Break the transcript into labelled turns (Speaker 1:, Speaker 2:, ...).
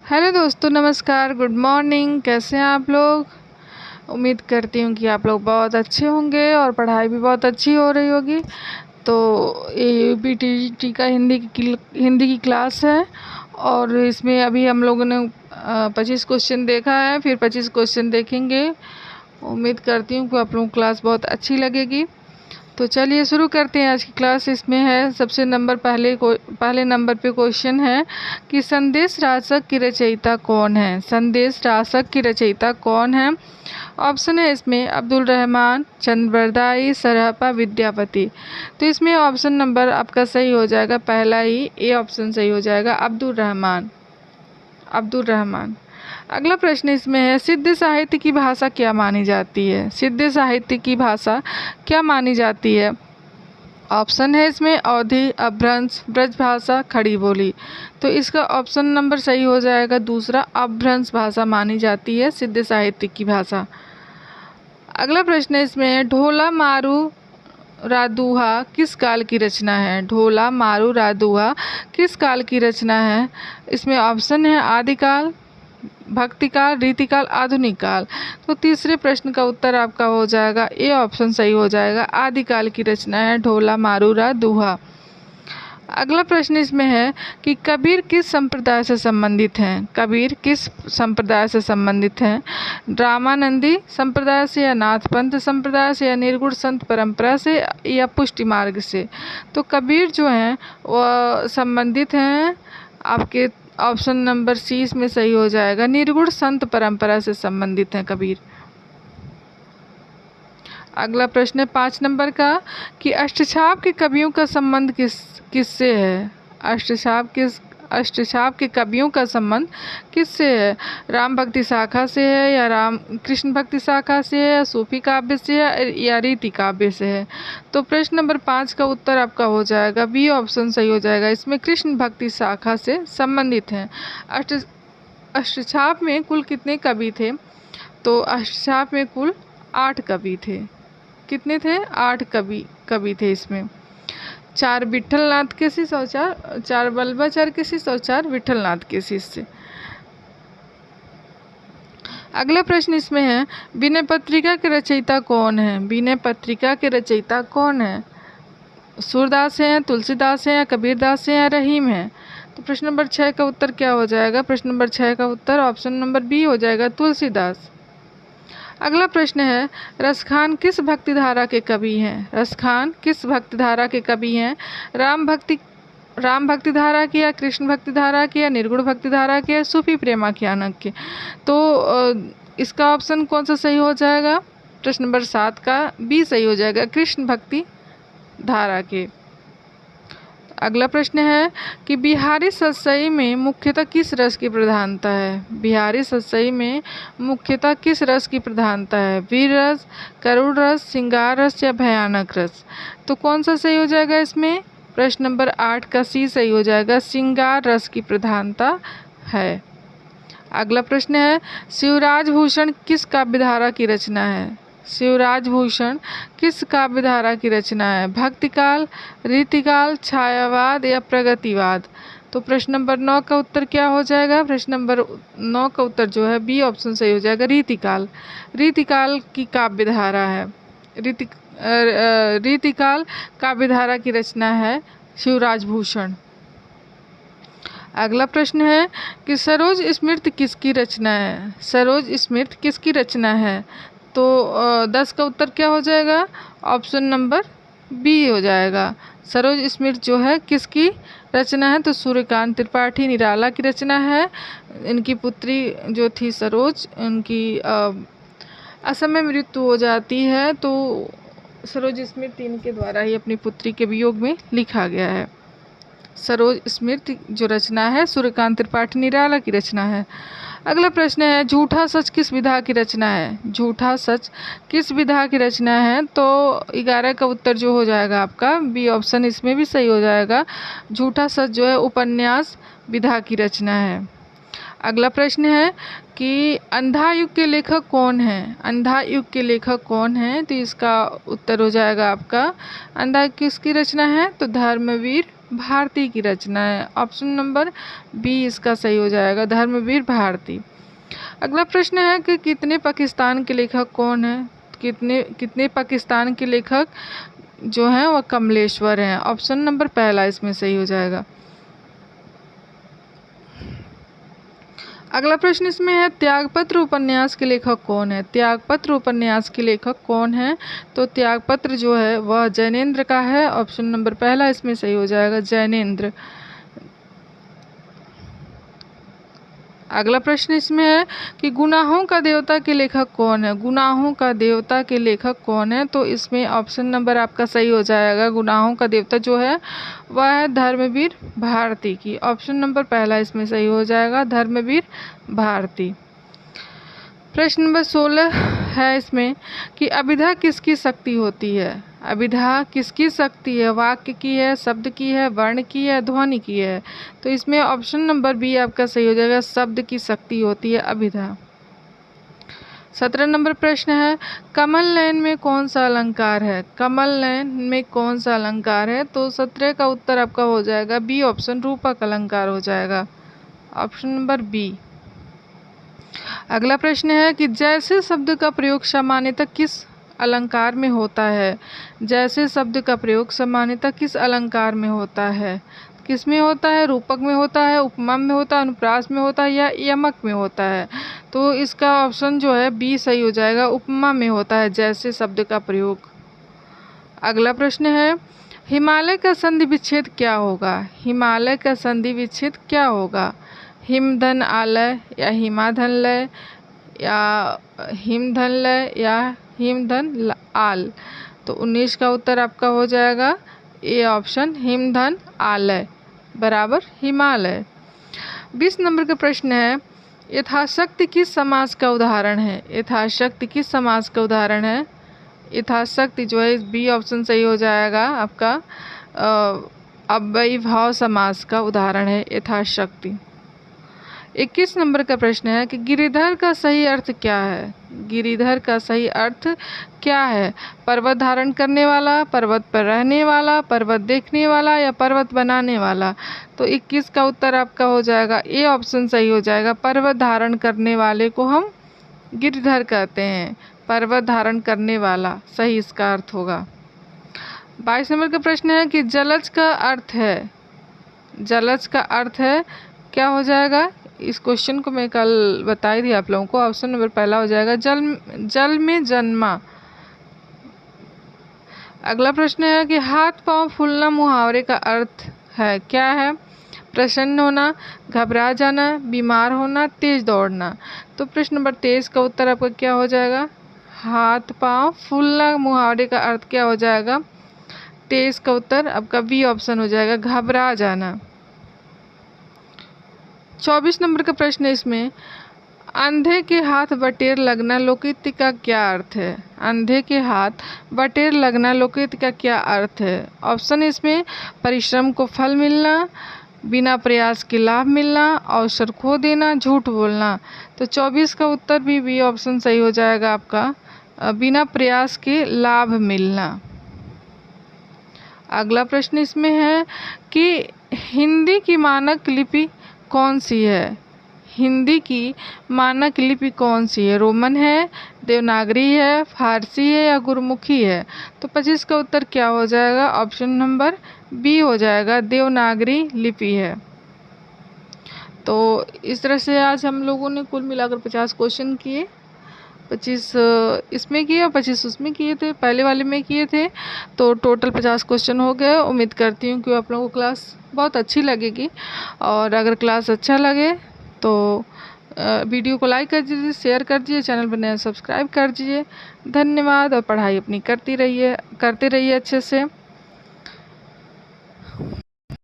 Speaker 1: Hello दोस्तों, नमस्कार, good morning. कैसे हैं आप लोग? उम्मीद करती हूँ कि आप लोग बहुत अच्छे होंगे और पढ़ाई भी बहुत अच्छी हो रही होगी। तो ये बीटीटी का हिंदी की क्लास है और इसमें अभी हम लोगों ने 25 क्वेश्चन देखा है, फिर 25 क्वेश्चन देखेंगे। उम्मीद करती हूँ कि आप लोगों को क्लास बहुत अच्छी लगेगी। तो चलिए शुरू करते हैं आज की क्लास। इसमें है पहले नंबर पे क्वेश्चन है कि संदेश राशक की रचयिता कौन है। संदेश राशक की रचयिता कौन है? ऑप्शन है इसमें अब्दुल रहमान, चंद्रबरदाई, सरहपा, विद्यापति। तो इसमें ऑप्शन नंबर आपका सही हो जाएगा, पहला ही ए ऑप्शन सही हो जाएगा, अब्दुल रहमान। अब्दुल रहमान। अगला प्रश्न इसमें है सिद्ध साहित्य की भाषा क्या मानी जाती है। सिद्ध साहित्य की भाषा क्या मानी जाती है? ऑप्शन है इसमें अवधी, अपभ्रंश, ब्रजभाषा, खड़ी बोली। तो इसका ऑप्शन नंबर सही हो जाएगा दूसरा, अपभ्रंश भाषा मानी जाती है सिद्ध साहित्य की भाषा। अगला प्रश्न इसमें है ढोला मारू रादुहा किस काल की रचना है। ढोला मारू रादुहा किस काल की रचना है? इसमें ऑप्शन है आदिकाल, भक्तिकाल, रीतिकाल, आधुनिक काल। तो तीसरे प्रश्न का उत्तर आपका हो जाएगा ए ऑप्शन सही हो जाएगा, आदिकाल की रचना है ढोला मारूरा दुहा। अगला प्रश्न इसमें है कि कबीर किस संप्रदाय से संबंधित हैं। कबीर किस संप्रदाय से संबंधित हैं? रामानंदी संप्रदाय से, या नाथपंथ संप्रदाय से, या निर्गुण संत परंपरा से, या पुष्टि मार्ग से। तो कबीर जो हैं वह संबंधित हैं आपके ऑप्शन नंबर सी इसमें सही हो जाएगा, निर्गुण संत परंपरा से संबंधित हैं कबीर। अगला प्रश्न है 5 नंबर का कि अष्टछाप के कवियों का संबंध किससे है। अष्टछाप के कवियों का संबंध किससे है? राम भक्ति शाखा से है, या राम कृष्ण भक्ति शाखा से है, या सूफी काव्य से है, या रीति काव्य से है। तो प्रश्न नंबर 5 का उत्तर आपका हो जाएगा बी ऑप्शन सही हो जाएगा, इसमें कृष्ण भक्ति शाखा से संबंधित हैं। अष्टछाप में कुल कितने कवि थे? तो अष्टछाप में कुल 8 कवि थे। कितने थे? 8 कवि थे इसमें। 4 विठलनाथ के शिष्य और 4 वल्लभाचार्य के शिष्य और 4 विठलनाथ के शिष्य। अगला प्रश्न इसमें है विनय पत्रिका के रचयिता कौन है। विनय पत्रिका के रचयिता कौन है? सूरदास हैं, तुलसीदास हैं, या कबीरदास हैं, या रहीम हैं। तो प्रश्न नंबर 6 का उत्तर क्या हो जाएगा? प्रश्न नंबर 6 का उत्तर ऑप्शन नंबर बी हो जाएगा, तुलसीदास। अगला प्रश्न है रसखान किस भक्तिधारा के कवि हैं। रसखान किस भक्तिधारा के कवि हैं? राम भक्ति धारा के, या कृष्ण भक्ति धारा के, या निर्गुण भक्ति धारा के, या सूफी प्रेमाख्यानक के। तो इसका ऑप्शन कौन सा सही हो जाएगा? प्रश्न नंबर 7 का बी सही हो जाएगा, कृष्ण भक्ति धारा के। अगला प्रश्न है कि बिहारी सतसई में मुख्यतः किस रस की प्रधानता है। बिहारी सतसई में मुख्यतः किस रस की प्रधानता है? वीर रस, करुण रस, श्रृंगार रस, या भयानक रस। तो कौन सा सही हो जाएगा इसमें? प्रश्न नंबर 8 का सी सही हो जाएगा, श्रृंगार रस की प्रधानता है। अगला प्रश्न है शिवराज भूषण किस काव्यधारा की रचना है। शिवराज भूषण किस काव्यधारा की रचना है? भक्तिकाल, रीतिकाल, छायावाद, या प्रगतिवाद। तो प्रश्न नंबर 9 का उत्तर क्या हो जाएगा? प्रश्न नंबर 9 का उत्तर जो है बी ऑप्शन सही हो जाएगा, रीतिकाल। रीतिकाल की काव्यधारा है, रीतिकाल काव्यधारा की रचना है शिवराज भूषण। अगला प्रश्न है कि सरोज स्मृति किसकी रचना है। सरोज स्मृति किसकी रचना है? तो 10 का उत्तर क्या हो जाएगा? ऑप्शन नंबर बी हो जाएगा, सरोज स्मृति जो है किसकी रचना है? तो सूर्यकांत त्रिपाठी निराला की रचना है। इनकी पुत्री जो थी सरोज, उनकी असम में मृत्यु हो जाती है, तो सरोज स्मृति इनके द्वारा ही अपनी पुत्री के वियोग में लिखा गया है। सरोज स्मृति जो रचना है सूर्यकांत त्रिपाठी निराला की रचना है। अगला प्रश्न है झूठा सच किस विधा की रचना है। झूठा सच किस विधा की रचना है? तो 11 का उत्तर जो हो जाएगा आपका बी ऑप्शन इसमें भी सही हो जाएगा, झूठा सच जो है उपन्यास विधा की रचना है। अगला प्रश्न है कि अंधा युग के लेखक कौन है। अंधा युग के लेखक कौन है? तो इसका उत्तर हो जाएगा आपका अंधा युग किसकी रचना है? तो धर्मवीर भारती की रचना है। ऑप्शन नंबर बी इसका सही हो जाएगा, धर्मवीर भारती। अगला प्रश्न है कि कितने पाकिस्तान के लेखक कौन है? कितने पाकिस्तान के लेखक जो हैं वह कमलेश्वर हैं। ऑप्शन नंबर पहला इसमें सही हो जाएगा। अगला प्रश्न इसमें है त्यागपत्र उपन्यास के लेखक कौन है? त्यागपत्र उपन्यास के लेखक कौन है? तो त्यागपत्र जो है वह जैनेन्द्र का है। ऑप्शन नंबर पहला इसमें सही हो जाएगा, जैनेन्द्र। अगला प्रश्न इसमें है कि गुनाहों का देवता के लेखक कौन है? गुनाहों का देवता के लेखक कौन है? तो इसमें ऑप्शन नंबर आपका सही हो जाएगा, गुनाहों का देवता जो है वह है धर्मवीर भारती की। ऑप्शन नंबर पहला इसमें सही हो जाएगा, धर्मवीर भारती। प्रश्न नंबर 16 है इसमें कि अभिधा किसकी शक्ति होती है? अभिधा किसकी शक्ति है? वाक्य की है, शब्द की है, वर्ण की है, ध्वनि की है? तो इसमें ऑप्शन नंबर बी आपका सही हो जाएगा, शब्द की शक्ति होती है अभिधा। 17 नंबर प्रश्न है कमल नयन में कौन सा अलंकार है? कमल नयन में कौन सा अलंकार है? तो 17 का उत्तर आपका हो जाएगा बी ऑप्शन, रूपक अलंकार हो जाएगा। Option number B. अगला प्रश्न है कि जैसे शब्द का प्रयोग सामान्यतः किस अलंकार में होता है? जैसे शब्द का प्रयोग सामान्यतः किस अलंकार में होता है? किस में होता है? रूपक में होता है, उपमा में होता है, अनुप्रास में होता है या यमक में होता है? तो इसका ऑप्शन जो है बी सही हो जाएगा, उपमा में होता है जैसे शब्द का प्रयोग। अगला प्रश्न है हिमालय का संधि विच्छेद क्या होगा? हिमालय का संधि विच्छेद क्या होगा? हिमधन आलय या हिमाधन लय या हिमधन लय या हिमधन आल? तो 19 का उत्तर आपका हो जाएगा ए ऑप्शन, हिमधन आलय बराबर हिमालय। 20 नंबर का प्रश्न है यथाशक्ति किस समास का उदाहरण है? यथाशक्ति किस समास का उदाहरण है? यथाशक्ति जो है बी ऑप्शन सही हो जाएगा आपका, अव्ययीभाव समास का उदाहरण है यथाशक्ति। 21 नंबर का प्रश्न है कि गिरिधर का सही अर्थ क्या है? गिरिधर का सही अर्थ क्या है? पर्वत धारण करने वाला, पर्वत पर रहने वाला, पर्वत देखने वाला या पर्वत बनाने वाला? तो 21 का उत्तर आपका हो जाएगा ए ऑप्शन सही हो जाएगा, पर्वत धारण करने वाले को हम गिरिधर कहते हैं। पर्वत धारण करने वाला सही इसका अर्थ होगा। 22 नंबर का प्रश्न है कि जलज का अर्थ है, जलज का अर्थ है क्या हो जाएगा? इस क्वेश्चन को मैं कल बताई थी आप लोगों को। ऑप्शन नंबर पहला हो जाएगा जल में जन्मा। अगला प्रश्न है कि हाथ पांव फूलना मुहावरे का अर्थ है क्या है? प्रसन्न होना, घबरा जाना, बीमार होना, तेज दौड़ना। तो प्रश्न नंबर 23 का उत्तर आपका क्या हो जाएगा? हाथ पांव फूलना मुहावरे का अर्थ क्या हो जाएगा? 23 का उत्तर आपका बी ऑप्शन हो जाएगा, घबरा जाना। 24 नंबर का प्रश्न है इसमें अंधे के हाथ बटेर लगना लोकोक्ति का क्या अर्थ है? अंधे के हाथ बटेर लगना लोकोक्ति का क्या अर्थ है? ऑप्शन इसमें परिश्रम को फल मिलना, बिना प्रयास के लाभ मिलना, अवसर खो देना, झूठ बोलना। तो 24 का उत्तर भी बी ऑप्शन सही हो जाएगा आपका, बिना प्रयास के लाभ मिलना। अगला प्रश्न इसमें है कि हिंदी की मानक लिपि कौन सी है? हिंदी की मानक लिपि कौन सी है? रोमन है, देवनागरी है, फारसी है या गुरमुखी है? तो 25 का उत्तर क्या हो जाएगा? ऑप्शन नंबर बी हो जाएगा, देवनागरी लिपि है। तो इस तरह से आज हम लोगों ने कुल मिलाकर 50 क्वेश्चन किए, 25 इसमें किए और 25 उसमें किए थे, पहले वाले में किए थे। तो टोटल 50 क्वेश्चन हो गए। उम्मीद करती हूँ कि आप लोगों को क्लास बहुत अच्छी लगेगी, और अगर क्लास अच्छा लगे तो वीडियो को लाइक कर दीजिए, शेयर कर दीजिए, चैनल पर नया सब्सक्राइब कर दीजिए। धन्यवाद। और पढ़ाई अपनी करते रहिए अच्छे से।